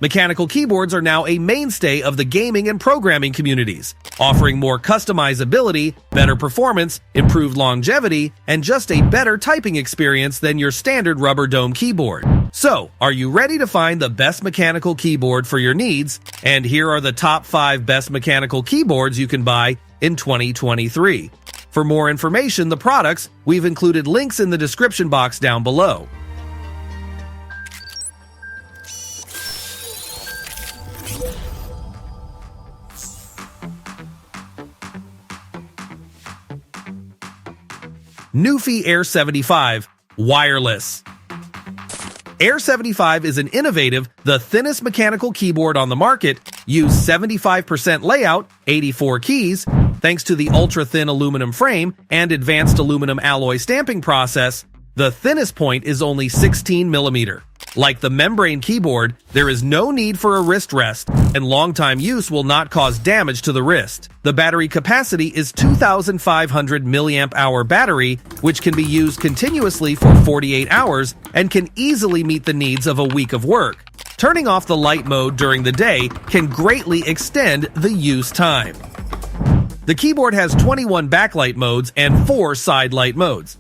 Mechanical keyboards are now a mainstay of the gaming and programming communities, offering more customizability, better performance, improved longevity, and just a better typing experience than your standard rubber dome keyboard. So, are you ready to find the best mechanical keyboard for your needs? And here are the top 5 best mechanical keyboards you can buy in 2023. For more information, the products, we've included links in the description box down below. Newfie Air 75 Wireless. Air 75 is an innovative, the thinnest mechanical keyboard on the market, uses 75% layout, 84 keys, thanks to the ultra-thin aluminum frame and advanced aluminum alloy stamping process. The thinnest point is only 16 mm. Like the membrane keyboard, there is no need for a wrist rest, and long-time use will not cause damage to the wrist. The battery capacity is 2,500 mAh battery, which can be used continuously for 48 hours and can easily meet the needs of a week of work. Turning off the light mode during the day can greatly extend the use time. The keyboard has 21 backlight modes and 4 side light modes.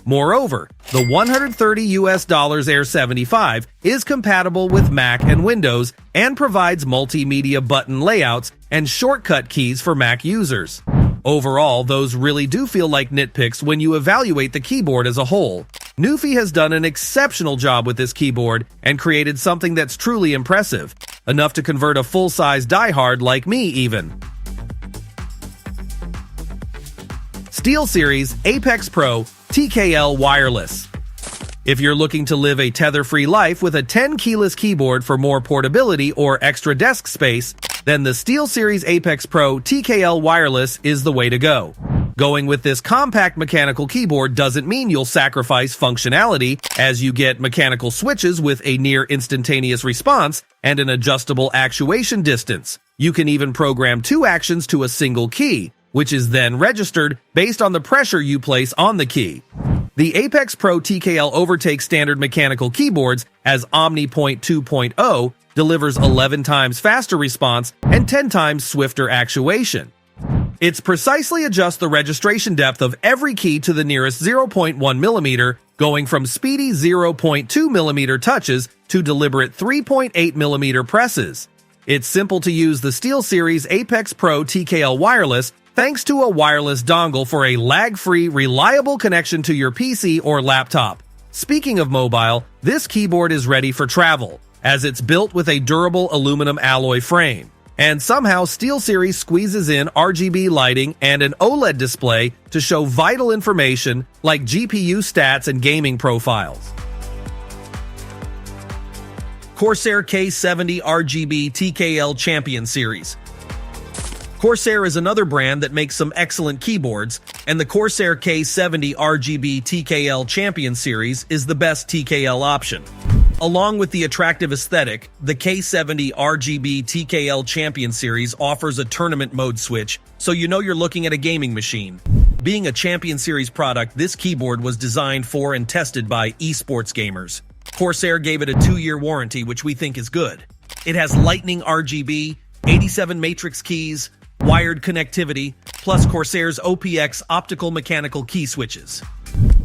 Moreover, the $130 Air 75 is compatible with Mac and Windows and provides multimedia button layouts and shortcut keys for Mac users. Overall, those really do feel like nitpicks when you evaluate the keyboard as a whole. Newfie has done an exceptional job with this keyboard and created something that's truly impressive, enough to convert a full-size diehard like me even. SteelSeries Apex Pro TKL Wireless. If you're looking to live a tether-free life with a 10-keyless keyboard for more portability or extra desk space, then the SteelSeries Apex Pro TKL Wireless is the way to go. Going with this compact mechanical keyboard doesn't mean you'll sacrifice functionality, as you get mechanical switches with a near instantaneous response and an adjustable actuation distance. You can even program 2 actions to a single key, which is then registered based on the pressure you place on the key. The Apex Pro TKL overtakes standard mechanical keyboards as OmniPoint 2.0 delivers 11 times faster response and 10 times swifter actuation. It's precisely adjusts the registration depth of every key to the nearest 0.1 mm, going from speedy 0.2 mm touches to deliberate 3.8 mm presses. It's simple to use the SteelSeries Apex Pro TKL Wireless thanks to a wireless dongle for a lag-free, reliable connection to your PC or laptop. Speaking of mobile, this keyboard is ready for travel, as it's built with a durable aluminum alloy frame. And somehow SteelSeries squeezes in RGB lighting and an OLED display to show vital information like GPU stats and gaming profiles. Corsair K70 RGB TKL Champion Series. Corsair is another brand that makes some excellent keyboards, and the Corsair K70 RGB TKL Champion Series is the best TKL option. Along with the attractive aesthetic, the K70 RGB TKL Champion Series offers a tournament mode switch, so you know you're looking at a gaming machine. Being a Champion Series product, this keyboard was designed for and tested by esports gamers. Corsair gave it a 2-year warranty, which we think is good. It has lightning RGB, 87 matrix keys, wired connectivity, plus Corsair's OPX optical mechanical key switches.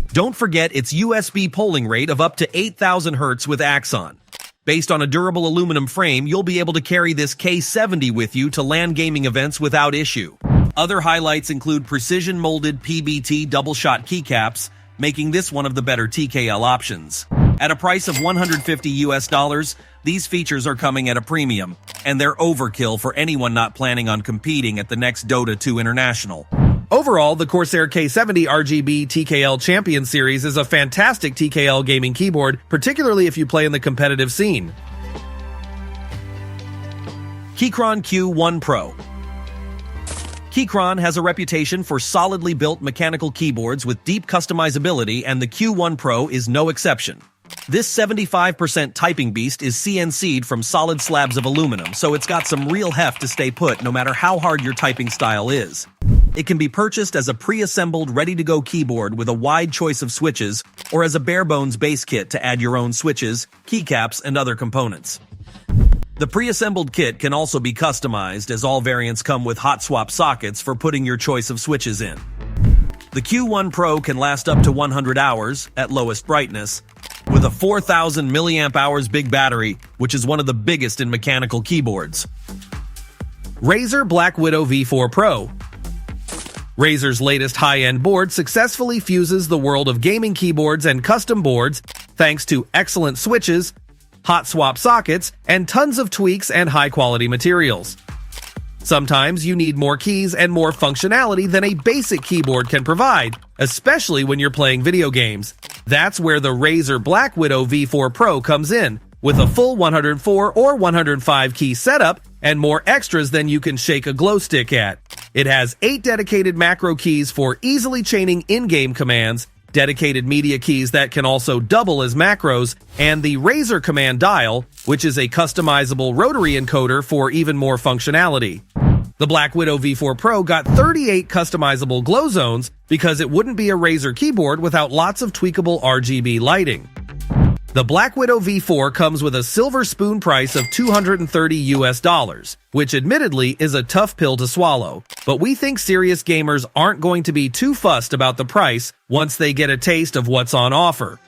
Don't forget its USB polling rate of up to 8,000 Hz with Axon. Based on a durable aluminum frame, you'll be able to carry this K70 with you to LAN gaming events without issue. Other highlights include precision-molded PBT double-shot keycaps, making this one of the better TKL options. At a price of $150, these features are coming at a premium, and they're overkill for anyone not planning on competing at the next Dota 2 International. Overall, the Corsair K70 RGB TKL Champion Series is a fantastic TKL gaming keyboard, particularly if you play in the competitive scene. Keychron Q1 Pro. Keychron has a reputation for solidly built mechanical keyboards with deep customizability, and the Q1 Pro is no exception. This 75% typing beast is CNC'd from solid slabs of aluminum, so it's got some real heft to stay put no matter how hard your typing style is. It can be purchased as a pre-assembled, ready-to-go keyboard with a wide choice of switches, or as a bare-bones base kit to add your own switches, keycaps, and other components. The pre-assembled kit can also be customized, as all variants come with hot swap sockets for putting your choice of switches in. The Q1 Pro can last up to 100 hours at lowest brightness, with a 4,000 mAh big battery, which is one of the biggest in mechanical keyboards. Razer Black Widow V4 Pro. Razer's latest high-end board successfully fuses the world of gaming keyboards and custom boards thanks to excellent switches, hot swap sockets, and tons of tweaks and high-quality materials. Sometimes you need more keys and more functionality than a basic keyboard can provide, especially when you're playing video games. That's where the Razer Black Widow V4 Pro comes in, with a full 104 or 105 key setup and more extras than you can shake a glow stick at. It has 8 dedicated macro keys for easily chaining in-game commands, dedicated media keys that can also double as macros, and the Razer Command Dial, which is a customizable rotary encoder for even more functionality. The Black Widow V4 Pro got 38 customizable glow zones because it wouldn't be a Razer keyboard without lots of tweakable RGB lighting. The Black Widow V4 comes with a silver spoon price of $230 US, which admittedly is a tough pill to swallow, but we think serious gamers aren't going to be too fussed about the price once they get a taste of what's on offer.